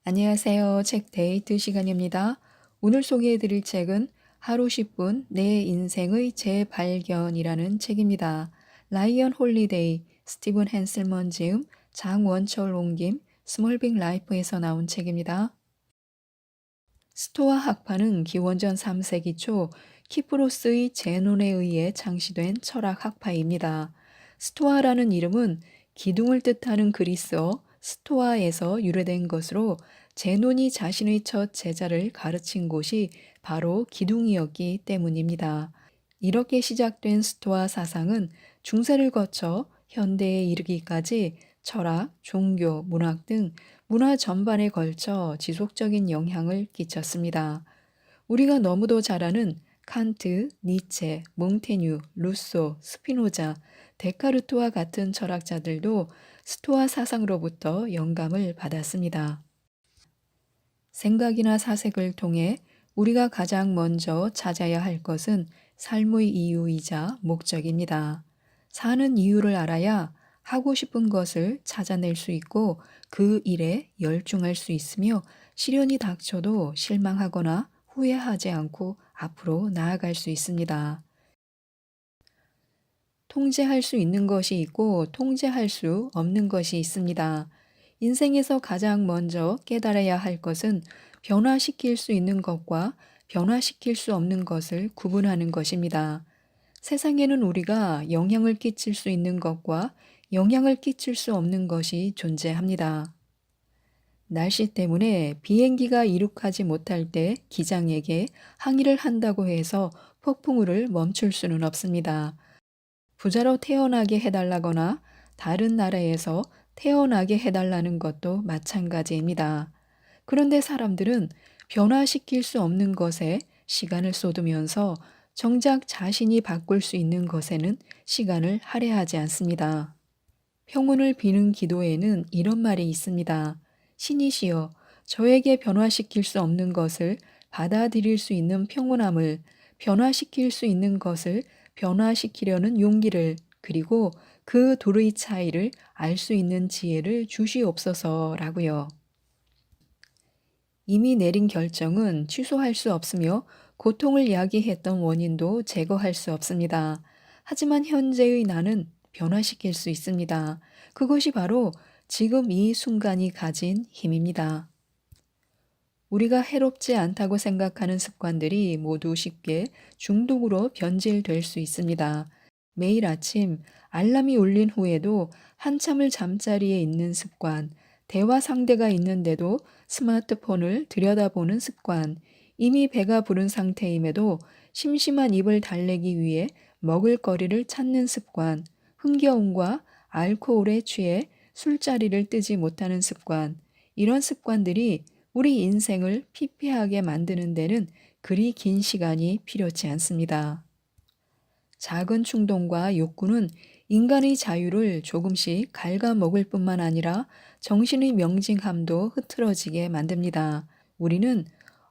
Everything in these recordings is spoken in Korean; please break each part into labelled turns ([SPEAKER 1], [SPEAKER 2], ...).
[SPEAKER 1] 안녕하세요. 책 데이트 시간입니다. 오늘 소개해 드릴 책은 하루 10분 내 인생의 재발견이라는 책입니다. 라이언 홀리데이, 스티븐 헨슬먼 지음, 장원철 옮김, 스몰빅 라이프에서 나온 책입니다. 스토아 학파는 기원전 3세기 초 키프로스의 제논에 의해 창시된 철학 학파입니다. 스토아라는 이름은 기둥을 뜻하는 그리스어 스토아에서 유래된 것으로 제논이 자신의 첫 제자를 가르친 곳이 바로 기둥이었기 때문입니다. 이렇게 시작된 스토아 사상은 중세를 거쳐 현대에 이르기까지 철학, 종교, 문학 등 문화 전반에 걸쳐 지속적인 영향을 끼쳤습니다. 우리가 너무도 잘 아는 칸트, 니체, 몽테뉴, 루소, 스피노자, 데카르트와 같은 철학자들도 스토아 사상으로부터 영감을 받았습니다. 생각이나 사색을 통해 우리가 가장 먼저 찾아야 할 것은 삶의 이유이자 목적입니다. 사는 이유를 알아야 하고 싶은 것을 찾아낼 수 있고 그 일에 열중할 수 있으며 시련이 닥쳐도 실망하거나 후회하지 않고 앞으로 나아갈 수 있습니다. 통제할 수 있는 것이 있고 통제할 수 없는 것이 있습니다. 인생에서 가장 먼저 깨달아야 할 것은 변화시킬 수 있는 것과 변화시킬 수 없는 것을 구분하는 것입니다. 세상에는 우리가 영향을 끼칠 수 있는 것과 영향을 끼칠 수 없는 것이 존재합니다. 날씨 때문에 비행기가 이륙하지 못할 때 기장에게 항의를 한다고 해서 폭풍우를 멈출 수는 없습니다. 부자로 태어나게 해달라거나 다른 나라에서 태어나게 해달라는 것도 마찬가지입니다. 그런데 사람들은 변화시킬 수 없는 것에 시간을 쏟으면서 정작 자신이 바꿀 수 있는 것에는 시간을 할애하지 않습니다. 평온을 비는 기도에는 이런 말이 있습니다. 신이시여, 저에게 변화시킬 수 없는 것을 받아들일 수 있는 평온함을, 변화시킬 수 있는 것을 변화시키려는 용기를, 그리고 그 둘의 차이를 알 수 있는 지혜를 주시옵소서라고요. 이미 내린 결정은 취소할 수 없으며 고통을 야기했던 원인도 제거할 수 없습니다. 하지만 현재의 나는 변화시킬 수 있습니다. 그것이 바로 지금 이 순간이 가진 힘입니다. 우리가 해롭지 않다고 생각하는 습관들이 모두 쉽게 중독으로 변질될 수 있습니다. 매일 아침 알람이 울린 후에도 한참을 잠자리에 있는 습관, 대화 상대가 있는데도 스마트폰을 들여다보는 습관, 이미 배가 부른 상태임에도 심심한 입을 달래기 위해 먹을거리를 찾는 습관, 흥겨움과 알코올에 취해 술자리를 뜨지 못하는 습관, 이런 습관들이 우리 인생을 피폐하게 만드는 데는 그리 긴 시간이 필요치 않습니다. 작은 충동과 욕구는 인간의 자유를 조금씩 갉아먹을 뿐만 아니라 정신의 명징함도 흐트러지게 만듭니다. 우리는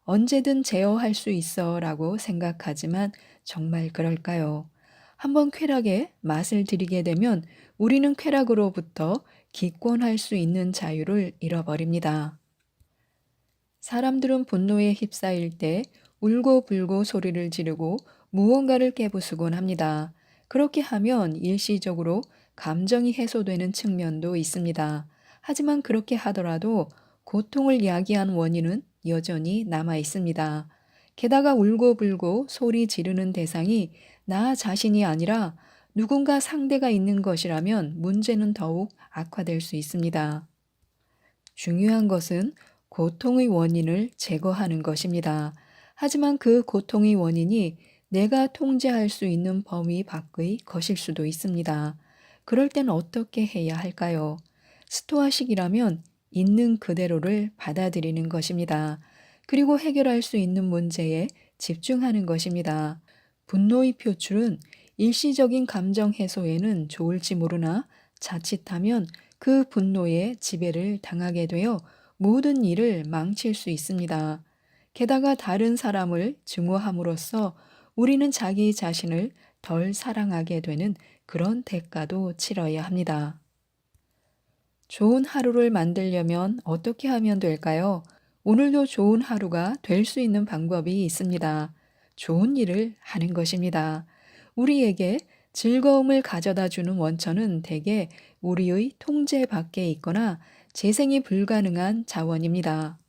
[SPEAKER 1] 언제든 제어할 수 있어 라고 생각하지만 정말 그럴까요? 한번 쾌락에 맛을 들이게 되면 우리는 쾌락으로부터 기권할 수 있는 자유를 잃어버립니다. 사람들은 분노에 휩싸일 때 울고불고 소리를 지르고 무언가를 깨부수곤 합니다. 그렇게 하면 일시적으로 감정이 해소되는 측면도 있습니다. 하지만 그렇게 하더라도 고통을 야기한 원인은 여전히 남아 있습니다. 게다가 울고불고 소리 지르는 대상이 나 자신이 아니라 누군가 상대가 있는 것이라면 문제는 더욱 악화될 수 있습니다. 중요한 것은 고통의 원인을 제거하는 것입니다. 하지만 그 고통의 원인이 내가 통제할 수 있는 범위 밖의 것일 수도 있습니다. 그럴 땐 어떻게 해야 할까요? 스토아식이라면 있는 그대로를 받아들이는 것입니다. 그리고 해결할 수 있는 문제에 집중하는 것입니다. 분노의 표출은 일시적인 감정 해소에는 좋을지 모르나 자칫하면 그 분노에 지배를 당하게 되어 모든 일을 망칠 수 있습니다. 게다가 다른 사람을 증오함으로써 우리는 자기 자신을 덜 사랑하게 되는 그런 대가도 치러야 합니다. 좋은 하루를 만들려면 어떻게 하면 될까요? 오늘도 좋은 하루가 될 수 있는 방법이 있습니다. 좋은 일을 하는 것입니다. 우리에게 즐거움을 가져다 주는 원천은 대개 우리의 통제 밖에 있거나 재생이 불가능한 자원입니다.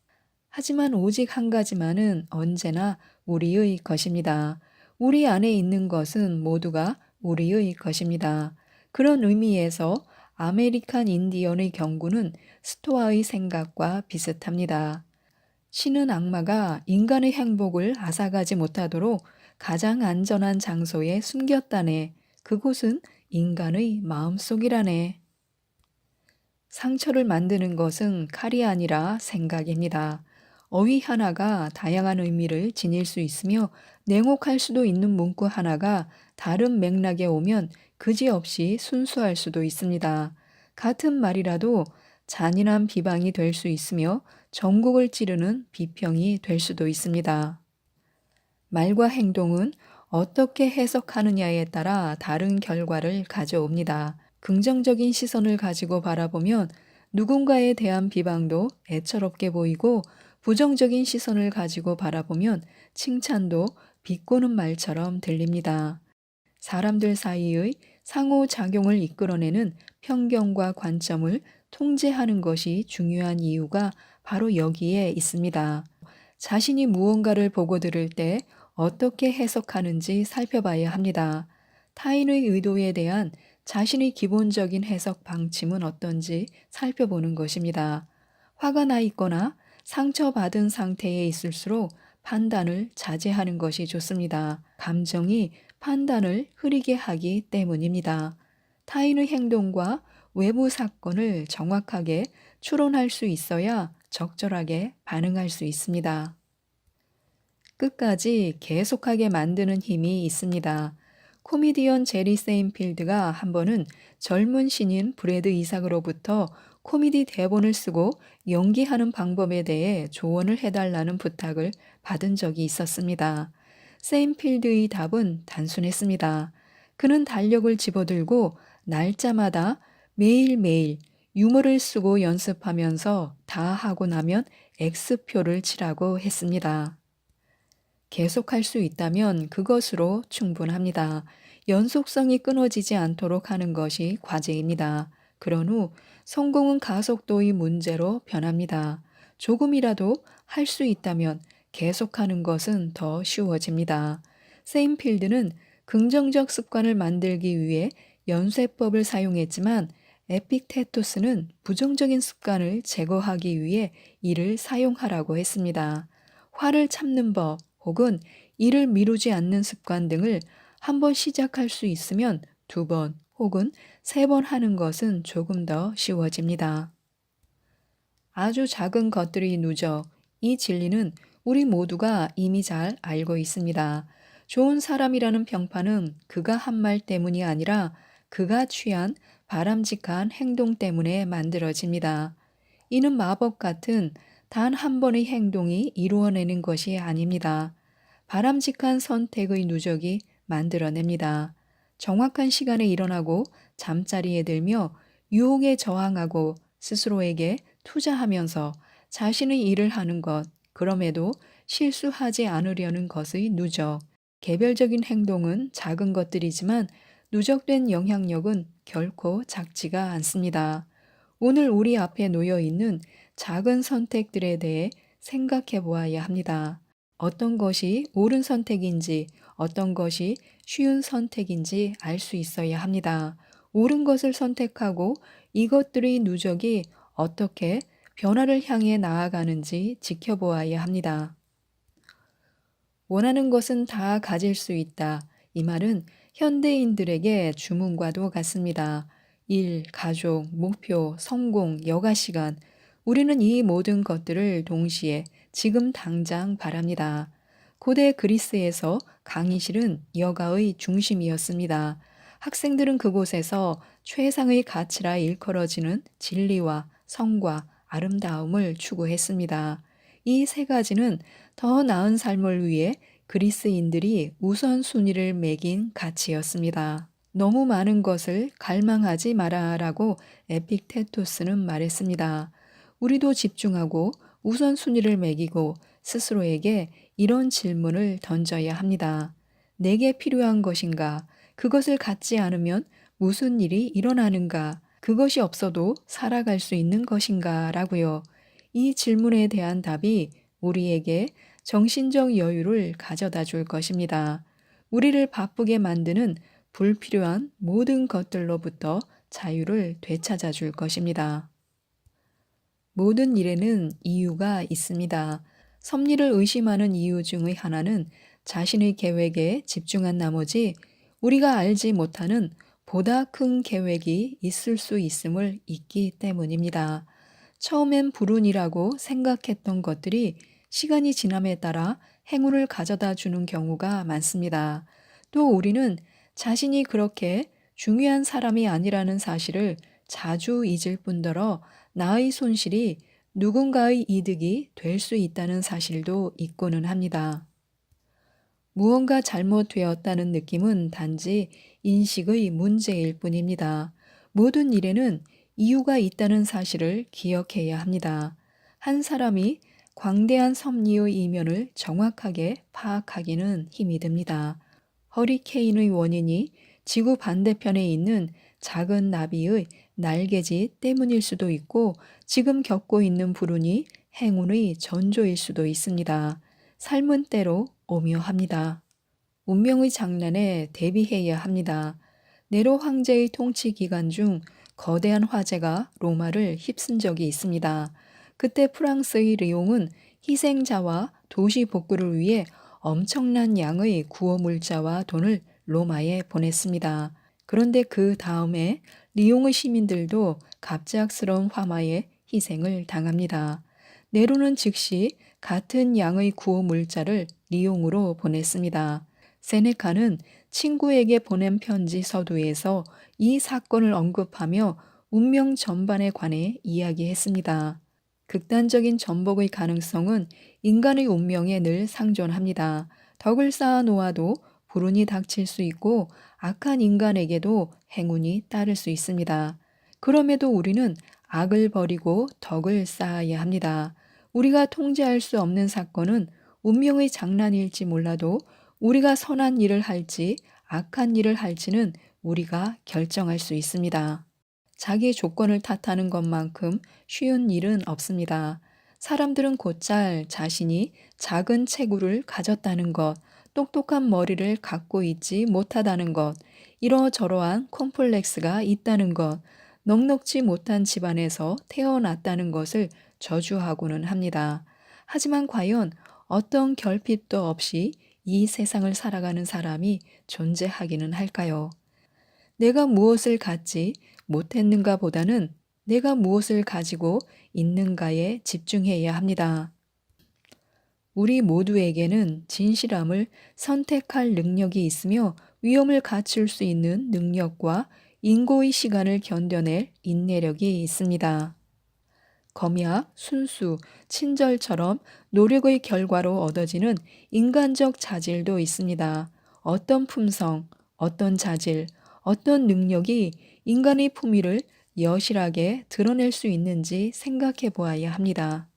[SPEAKER 1] 하지만 오직 한 가지만은 언제나 우리의 것입니다. 우리 안에 있는 것은 모두가 우리의 것입니다. 그런 의미에서 아메리칸 인디언의 경구는 스토아의 생각과 비슷합니다. 신은 악마가 인간의 행복을 앗아가지 못하도록 가장 안전한 장소에 숨겼다네. 그곳은 인간의 마음속이라네. 상처를 만드는 것은 칼이 아니라 생각입니다. 어휘 하나가 다양한 의미를 지닐 수 있으며 냉혹할 수도 있는 문구 하나가 다른 맥락에 오면 그지없이 순수할 수도 있습니다. 같은 말이라도 잔인한 비방이 될 수 있으며 전국을 찌르는 비평이 될 수도 있습니다. 말과 행동은 어떻게 해석하느냐에 따라 다른 결과를 가져옵니다. 긍정적인 시선을 가지고 바라보면 누군가에 대한 비방도 애처롭게 보이고 부정적인 시선을 가지고 바라보면 칭찬도 비꼬는 말처럼 들립니다. 사람들 사이의 상호작용을 이끌어내는 편견과 관점을 통제하는 것이 중요한 이유가 바로 여기에 있습니다. 자신이 무언가를 보고 들을 때 어떻게 해석하는지 살펴봐야 합니다. 타인의 의도에 대한 자신의 기본적인 해석 방침은 어떤지 살펴보는 것입니다. 화가 나 있거나 상처받은 상태에 있을수록 판단을 자제하는 것이 좋습니다. 감정이 판단을 흐리게 하기 때문입니다. 타인의 행동과 외부 사건을 정확하게 추론할 수 있어야 적절하게 반응할 수 있습니다. 끝까지 계속하게 만드는 힘이 있습니다. 코미디언 제리 세인필드가 한 번은 젊은 신인 브래드 이삭으로부터 코미디 대본을 쓰고 연기하는 방법에 대해 조언을 해달라는 부탁을 받은 적이 있었습니다. 세인필드의 답은 단순했습니다. 그는 달력을 집어들고 날짜마다 매일매일 유머를 쓰고 연습하면서 다 하고 나면 X표를 치라고 했습니다. 계속할 수 있다면 그것으로 충분합니다. 연속성이 끊어지지 않도록 하는 것이 과제입니다. 그런 후 성공은 가속도의 문제로 변합니다. 조금이라도 할 수 있다면 계속하는 것은 더 쉬워집니다. 세인필드는 긍정적 습관을 만들기 위해 연쇄법을 사용했지만 에픽테토스는 부정적인 습관을 제거하기 위해 이를 사용하라고 했습니다. 화를 참는 법 혹은 일을 미루지 않는 습관 등을 한 번 시작할 수 있으면 두 번 혹은 세 번 하는 것은 조금 더 쉬워집니다. 아주 작은 것들이 누적. 이 진리는 우리 모두가 이미 잘 알고 있습니다. 좋은 사람이라는 평판은 그가 한 말 때문이 아니라 그가 취한 바람직한 행동 때문에 만들어집니다. 이는 마법 같은 단 한 번의 행동이 이루어내는 것이 아닙니다. 바람직한 선택의 누적이 만들어냅니다. 정확한 시간에 일어나고 잠자리에 들며 유혹에 저항하고 스스로에게 투자하면서 자신의 일을 하는 것, 그럼에도 실수하지 않으려는 것의 누적. 개별적인 행동은 작은 것들이지만 누적된 영향력은 결코 작지가 않습니다. 오늘 우리 앞에 놓여 있는 작은 선택들에 대해 생각해 보아야 합니다. 어떤 것이 옳은 선택인지, 어떤 것이 쉬운 선택인지 알 수 있어야 합니다. 옳은 것을 선택하고 이것들의 누적이 어떻게 변화를 향해 나아가는지 지켜보아야 합니다. 원하는 것은 다 가질 수 있다. 이 말은 현대인들에게 주문과도 같습니다. 일, 가족, 목표, 성공, 여가 시간. 우리는 이 모든 것들을 동시에 지금 당장 바랍니다. 고대 그리스에서 강의실은 여가의 중심이었습니다. 학생들은 그곳에서 최상의 가치라 일컬어지는 진리와 성과 아름다움을 추구했습니다. 이 세 가지는 더 나은 삶을 위해 그리스인들이 우선순위를 매긴 가치였습니다. 너무 많은 것을 갈망하지 마라라고 에픽테토스는 말했습니다. 우리도 집중하고 우선순위를 매기고 스스로에게 이런 질문을 던져야 합니다. 내게 필요한 것인가? 그것을 갖지 않으면 무슨 일이 일어나는가? 그것이 없어도 살아갈 수 있는 것인가? 라고요. 이 질문에 대한 답이 우리에게 정신적 여유를 가져다 줄 것입니다. 우리를 바쁘게 만드는 불필요한 모든 것들로부터 자유를 되찾아 줄 것입니다. 모든 일에는 이유가 있습니다. 섭리를 의심하는 이유 중의 하나는 자신의 계획에 집중한 나머지 우리가 알지 못하는 보다 큰 계획이 있을 수 있음을 잊기 때문입니다. 처음엔 불운이라고 생각했던 것들이 시간이 지남에 따라 행운을 가져다 주는 경우가 많습니다. 또 우리는 자신이 그렇게 중요한 사람이 아니라는 사실을 자주 잊을 뿐더러 나의 손실이 누군가의 이득이 될 수 있다는 사실도 잊고는 합니다. 무언가 잘못되었다는 느낌은 단지 인식의 문제일 뿐입니다. 모든 일에는 이유가 있다는 사실을 기억해야 합니다. 한 사람이 광대한 섭리의 이면을 정확하게 파악하기는 힘이 듭니다. 허리케인의 원인이 지구 반대편에 있는 작은 나비의 날개짓 때문일 수도 있고 지금 겪고 있는 불운이 행운의 전조일 수도 있습니다. 삶은 때로 오묘합니다. 운명의 장난에 대비해야 합니다. 네로 황제의 통치 기간 중 거대한 화재가 로마를 휩쓴 적이 있습니다. 그때 프랑스의 리옹은 희생자와 도시 복구를 위해 엄청난 양의 구호 물자와 돈을 로마에 보냈습니다. 그런데 그 다음에 리옹의 시민들도 갑작스러운 화마에 희생을 당합니다. 네로는 즉시 같은 양의 구호 물자를 리옹으로 보냈습니다. 세네카는 친구에게 보낸 편지 서두에서 이 사건을 언급하며 운명 전반에 관해 이야기했습니다. 극단적인 전복의 가능성은 인간의 운명에 늘 상존합니다. 덕을 쌓아 놓아도 불운이 닥칠 수 있고 악한 인간에게도 행운이 따를 수 있습니다. 그럼에도 우리는 악을 버리고 덕을 쌓아야 합니다. 우리가 통제할 수 없는 사건은 운명의 장난일지 몰라도 우리가 선한 일을 할지 악한 일을 할지는 우리가 결정할 수 있습니다. 자기 조건을 탓하는 것만큼 쉬운 일은 없습니다. 사람들은 곧잘 자신이 작은 체구를 가졌다는 것, 똑똑한 머리를 갖고 있지 못하다는 것, 이러저러한 콤플렉스가 있다는 것, 넉넉지 못한 집안에서 태어났다는 것을 저주하고는 합니다. 하지만 과연 어떤 결핍도 없이 이 세상을 살아가는 사람이 존재하기는 할까요? 내가 무엇을 갖지 못했는가 보다는 내가 무엇을 가지고 있는가에 집중해야 합니다. 우리 모두에게는 진실함을 선택할 능력이 있으며 위험을 갖출 수 있는 능력과 인고의 시간을 견뎌낼 인내력이 있습니다. 검약, 순수, 친절처럼 노력의 결과로 얻어지는 인간적 자질도 있습니다. 어떤 품성, 어떤 자질, 어떤 능력이 인간의 품위를 여실하게 드러낼 수 있는지 생각해 보아야 합니다.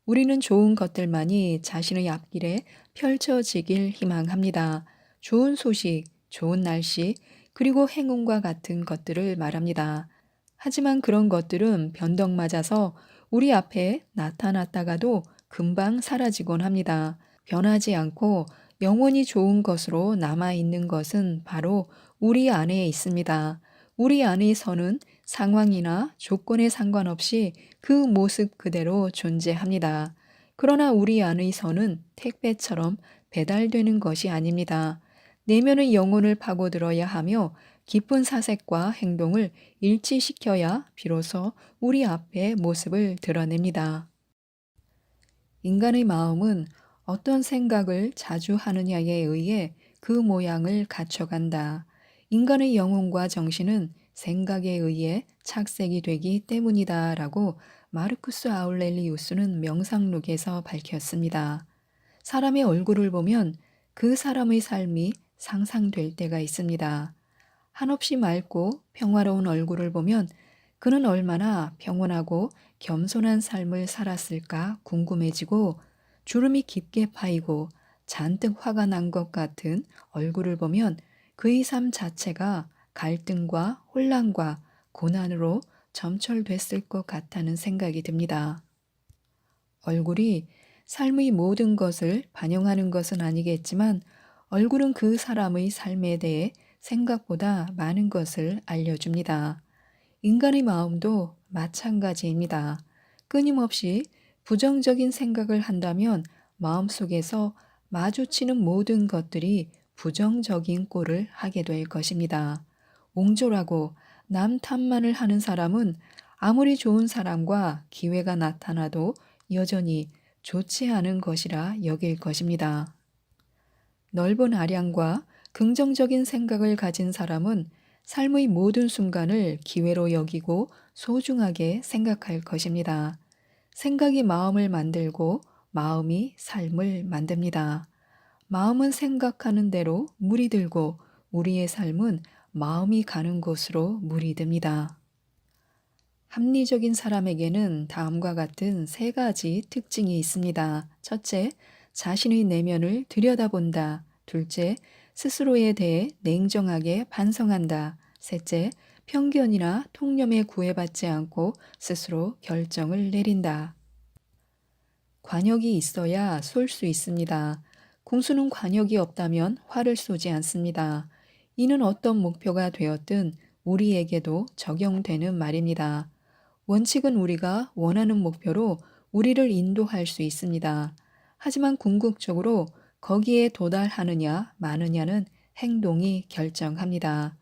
[SPEAKER 1] 우리는 좋은 것들만이 자신의 앞길에 펼쳐지길 희망합니다. 좋은 소식, 좋은 날씨, 그리고 행운과 같은 것들을 말합니다. 하지만 그런 것들은 변덕 맞아서 우리 앞에 나타났다가도 금방 사라지곤 합니다. 변하지 않고 영원히 좋은 것으로 남아있는 것은 바로 우리 안에 있습니다. 우리 안에서는 상황이나 조건에 상관없이 그 모습 그대로 존재합니다. 그러나 우리 안의선은 택배처럼 배달되는 것이 아닙니다. 내면의 영혼을 파고들어야 하며 깊은 사색과 행동을 일치시켜야 비로소 우리 앞에 모습을 드러냅니다. 인간의 마음은 어떤 생각을 자주 하느냐에 의해 그 모양을 갖춰간다. 인간의 영혼과 정신은 생각에 의해 착색이 되기 때문이다 라고 마르쿠스 아울렐리우스는 명상록에서 밝혔습니다. 사람의 얼굴을 보면 그 사람의 삶이 상상될 때가 있습니다. 한없이 맑고 평화로운 얼굴을 보면 그는 얼마나 평온하고 겸손한 삶을 살았을까 궁금해지고, 주름이 깊게 파이고 잔뜩 화가 난 것 같은 얼굴을 보면 그의 삶 자체가 갈등과 혼란과 고난으로 점철됐을 것 같다는 생각이 듭니다. 얼굴이 삶의 모든 것을 반영하는 것은 아니겠지만, 얼굴은 그 사람의 삶에 대해 생각보다 많은 것을 알려줍니다. 인간의 마음도 마찬가지입니다. 끊임없이 부정적인 생각을 한다면 마음속에서 마주치는 모든 것들이 부정적인 꼴을 하게 될 것입니다. 옹졸하고 남 탓만을 하는 사람은 아무리 좋은 사람과 기회가 나타나도 여전히 좋지 않은 것이라 여길 것입니다. 넓은 아량과 긍정적인 생각을 가진 사람은 삶의 모든 순간을 기회로 여기고 소중하게 생각할 것입니다. 생각이 마음을 만들고 마음이 삶을 만듭니다. 마음은 생각하는 대로 물이 들고 우리의 삶은 마음이 가는 곳으로 물이 듭니다. 합리적인 사람에게는 다음과 같은 세 가지 특징이 있습니다. 첫째, 자신의 내면을 들여다본다. 둘째, 스스로에 대해 냉정하게 반성한다. 셋째, 편견이나 통념에 구애받지 않고 스스로 결정을 내린다. 관역이 있어야 쏠 수 있습니다. 궁수는 관역이 없다면 활을 쏘지 않습니다. 이는 어떤 목표가 되었든 우리에게도 적용되는 말입니다. 원칙은 우리가 원하는 목표로 우리를 인도할 수 있습니다. 하지만 궁극적으로 거기에 도달하느냐 마느냐는 행동이 결정합니다.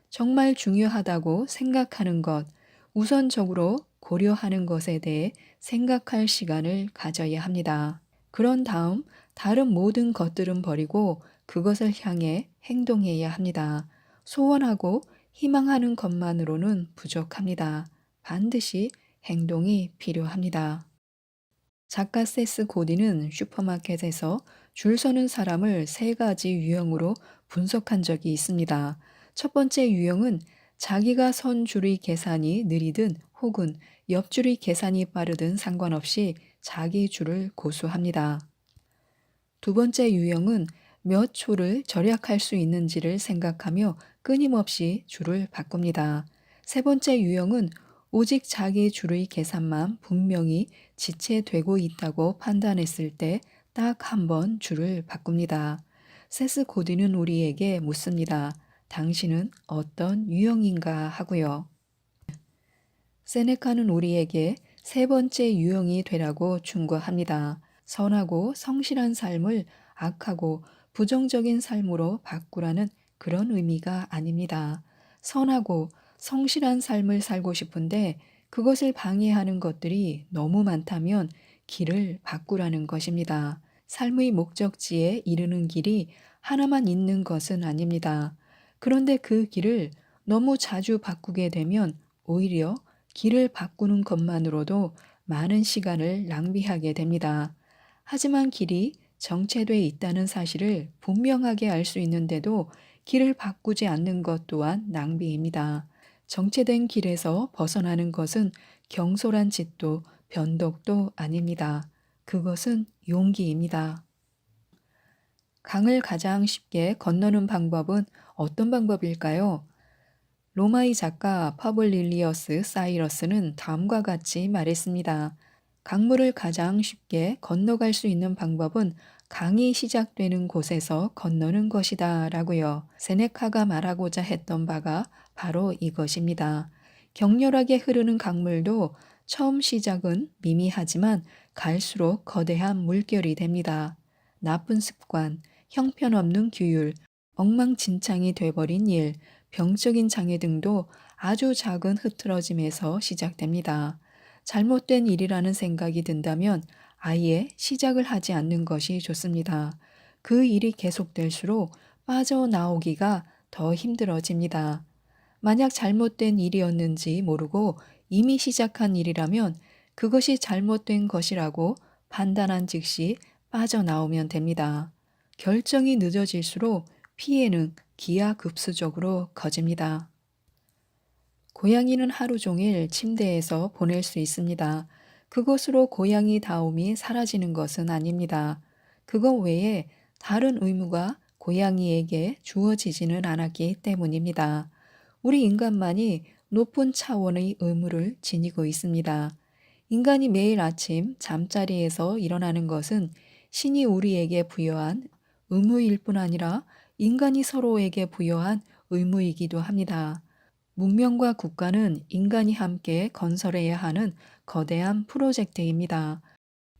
[SPEAKER 1] 정말 중요하다고 생각하는 것, 우선적으로 고려하는 것에 대해 생각할 시간을 가져야 합니다. 그런 다음 다른 모든 것들은 버리고 그것을 향해 행동해야 합니다. 소원하고 희망하는 것만으로는 부족합니다. 반드시 행동이 필요합니다. 작가 세스 고디는 슈퍼마켓에서 줄 서는 사람을 세 가지 유형으로 분석한 적이 있습니다. 첫 번째 유형은 자기가 선 줄의 계산이 느리든 혹은 옆줄의 계산이 빠르든 상관없이 자기 줄을 고수합니다. 두 번째 유형은 몇 초를 절약할 수 있는지를 생각하며 끊임없이 줄을 바꿉니다. 세 번째 유형은 오직 자기 줄의 계산만 분명히 지체되고 있다고 판단했을 때 딱 한 번 줄을 바꿉니다. 세스 고디는 우리에게 묻습니다. 당신은 어떤 유형인가 하고요. 세네카는 우리에게 세 번째 유형이 되라고 충고합니다. 선하고 성실한 삶을 악하고 부정적인 삶으로 바꾸라는 그런 의미가 아닙니다. 선하고 성실한 삶을 살고 싶은데 그것을 방해하는 것들이 너무 많다면 길을 바꾸라는 것입니다. 삶의 목적지에 이르는 길이 하나만 있는 것은 아닙니다. 그런데 그 길을 너무 자주 바꾸게 되면 오히려 길을 바꾸는 것만으로도 많은 시간을 낭비하게 됩니다. 하지만 길이 정체되어 있다는 사실을 분명하게 알 수 있는데도 길을 바꾸지 않는 것 또한 낭비입니다. 정체된 길에서 벗어나는 것은 경솔한 짓도 변덕도 아닙니다. 그것은 용기입니다. 강을 가장 쉽게 건너는 방법은 어떤 방법일까요? 로마의 작가 파블릴리어스 사이러스는 다음과 같이 말했습니다. 강물을 가장 쉽게 건너갈 수 있는 방법은 강이 시작되는 곳에서 건너는 것이다 라고요. 세네카가 말하고자 했던 바가 바로 이것입니다. 격렬하게 흐르는 강물도 처음 시작은 미미하지만 갈수록 거대한 물결이 됩니다. 나쁜 습관, 형편없는 규율, 엉망진창이 돼버린 일, 병적인 장애 등도 아주 작은 흐트러짐에서 시작됩니다. 잘못된 일이라는 생각이 든다면 아예 시작을 하지 않는 것이 좋습니다. 그 일이 계속될수록 빠져나오기가 더 힘들어집니다. 만약 잘못된 일이었는지 모르고 이미 시작한 일이라면 그것이 잘못된 것이라고 판단한 즉시 빠져나오면 됩니다. 결정이 늦어질수록 피해는 기하급수적으로 커집니다. 고양이는 하루 종일 침대에서 보낼 수 있습니다. 그것으로 고양이다움이 사라지는 것은 아닙니다. 그것 외에 다른 의무가 고양이에게 주어지지는 않았기 때문입니다. 우리 인간만이 높은 차원의 의무를 지니고 있습니다. 인간이 매일 아침 잠자리에서 일어나는 것은 신이 우리에게 부여한 의무일 뿐 아니라 인간이 서로에게 부여한 의무이기도 합니다. 문명과 국가는 인간이 함께 건설해야 하는 거대한 프로젝트입니다.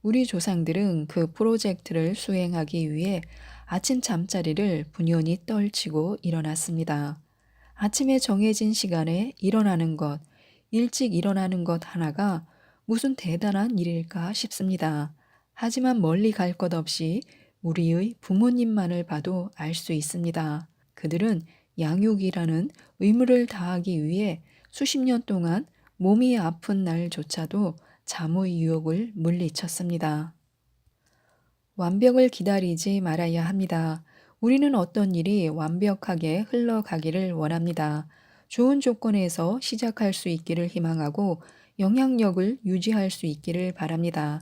[SPEAKER 1] 우리 조상들은 그 프로젝트를 수행하기 위해 아침 잠자리를 부지런히 떨치고 일어났습니다. 아침에 정해진 시간에 일어나는 것, 일찍 일어나는 것 하나가 무슨 대단한 일일까 싶습니다. 하지만 멀리 갈 것 없이 우리의 부모님만을 봐도 알 수 있습니다. 그들은 양육이라는 의무를 다하기 위해 수십 년 동안 몸이 아픈 날조차도 잠의 유혹을 물리쳤습니다. 완벽을 기다리지 말아야 합니다. 우리는 어떤 일이 완벽하게 흘러가기를 원합니다. 좋은 조건에서 시작할 수 있기를 희망하고 영향력을 유지할 수 있기를 바랍니다.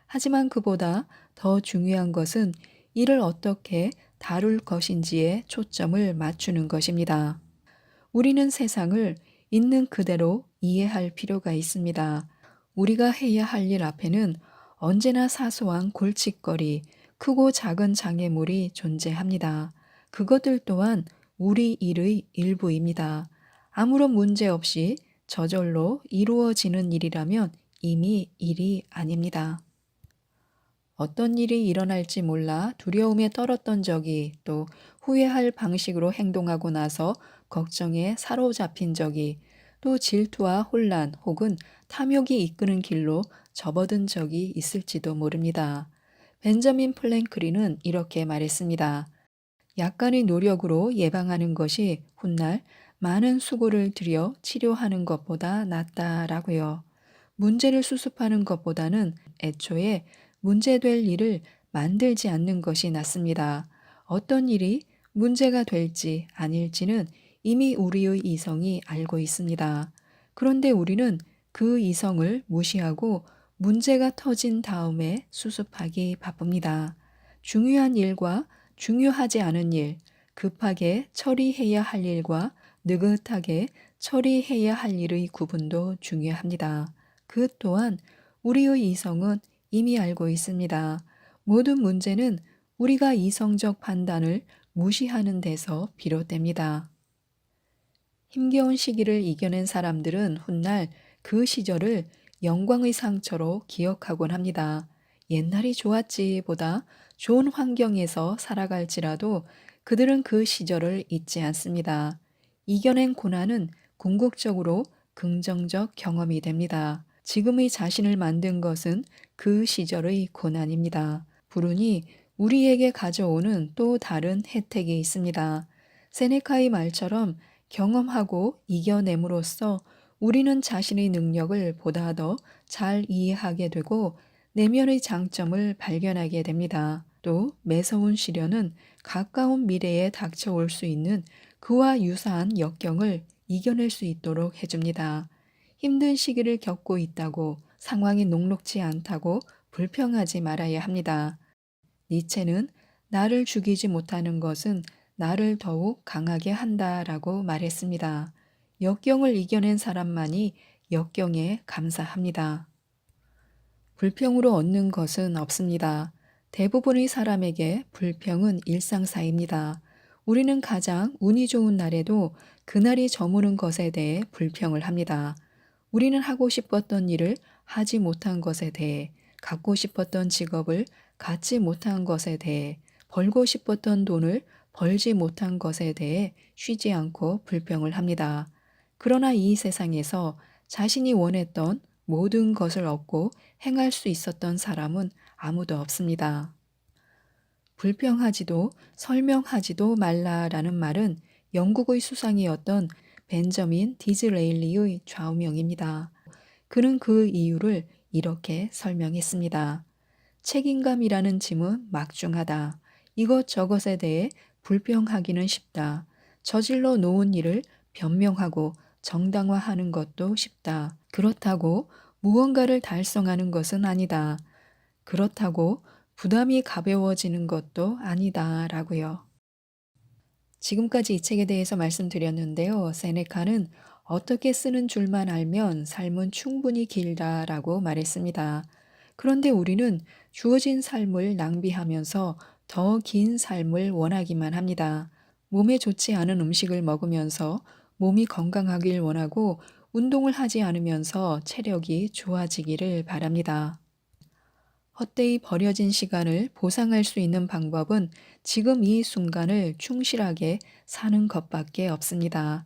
[SPEAKER 1] 하지만 그보다 더 중요한 것은 이를 어떻게 다룰 것인지에 초점을 맞추는 것입니다. 우리는 세상을 있는 그대로 이해할 필요가 있습니다. 우리가 해야 할 일 앞에는 언제나 사소한 골칫거리, 크고 작은 장애물이 존재합니다. 그것들 또한 우리 일의 일부입니다. 아무런 문제 없이 저절로 이루어지는 일이라면 이미 일이 아닙니다. 어떤 일이 일어날지 몰라 두려움에 떨었던 적이, 또 후회할 방식으로 행동하고 나서 걱정에 사로잡힌 적이, 또 질투와 혼란 혹은 탐욕이 이끄는 길로 접어든 적이 있을지도 모릅니다. 벤저민 플랭클린은 이렇게 말했습니다. 약간의 노력으로 예방하는 것이 훗날 많은 수고를 들여 치료하는 것보다 낫다라고요. 문제를 수습하는 것보다는 애초에 문제될 일을 만들지 않는 것이 낫습니다. 어떤 일이 문제가 될지 아닐지는 이미 우리의 이성이 알고 있습니다. 그런데 우리는 그 이성을 무시하고 문제가 터진 다음에 수습하기 바쁩니다. 중요한 일과 중요하지 않은 일, 급하게 처리해야 할 일과 느긋하게 처리해야 할 일의 구분도 중요합니다. 그 또한 우리의 이성은 이미 알고 있습니다. 모든 문제는 우리가 이성적 판단을 무시하는 데서 비롯됩니다. 힘겨운 시기를 이겨낸 사람들은 훗날 그 시절을 영광의 상처로 기억하곤 합니다. 옛날이 좋았지 보다 좋은 환경에서 살아갈지라도 그들은 그 시절을 잊지 않습니다. 이겨낸 고난은 궁극적으로 긍정적 경험이 됩니다. 지금의 자신을 만든 것은 그 시절의 고난입니다. 불운이 우리에게 가져오는 또 다른 혜택이 있습니다. 세네카의 말처럼 경험하고 이겨냄으로써 우리는 자신의 능력을 보다 더 잘 이해하게 되고 내면의 장점을 발견하게 됩니다. 또 매서운 시련은 가까운 미래에 닥쳐올 수 있는 그와 유사한 역경을 이겨낼 수 있도록 해줍니다. 힘든 시기를 겪고 있다고 상황이 녹록지 않다고 불평하지 말아야 합니다. 니체는 나를 죽이지 못하는 것은 나를 더욱 강하게 한다라고 말했습니다. 역경을 이겨낸 사람만이 역경에 감사합니다. 불평으로 얻는 것은 없습니다. 대부분의 사람에게 불평은 일상사입니다. 우리는 가장 운이 좋은 날에도 그날이 저무는 것에 대해 불평을 합니다. 우리는 하고 싶었던 일을 하지 못한 것에 대해, 갖고 싶었던 직업을 갖지 못한 것에 대해, 벌고 싶었던 돈을 벌지 못한 것에 대해 쉬지 않고 불평을 합니다. 그러나 이 세상에서 자신이 원했던 모든 것을 얻고 행할 수 있었던 사람은 아무도 없습니다. 불평하지도 설명하지도 말라라는 말은 영국의 수상이었던 벤저민 디즈레일리의 좌우명입니다. 그는 그 이유를 이렇게 설명했습니다. 책임감이라는 짐은 막중하다. 이것저것에 대해 불평하기는 쉽다. 저질러 놓은 일을 변명하고 정당화하는 것도 쉽다. 그렇다고 무언가를 달성하는 것은 아니다. 그렇다고 부담이 가벼워지는 것도 아니다. 라고요. 지금까지 이 책에 대해서 말씀드렸는데요. 세네카는 어떻게 쓰는 줄만 알면 삶은 충분히 길다라고 말했습니다. 그런데 우리는 주어진 삶을 낭비하면서 더 긴 삶을 원하기만 합니다. 몸에 좋지 않은 음식을 먹으면서 몸이 건강하길 원하고 운동을 하지 않으면서 체력이 좋아지기를 바랍니다. 헛되이 버려진 시간을 보상할 수 있는 방법은 지금 이 순간을 충실하게 사는 것밖에 없습니다.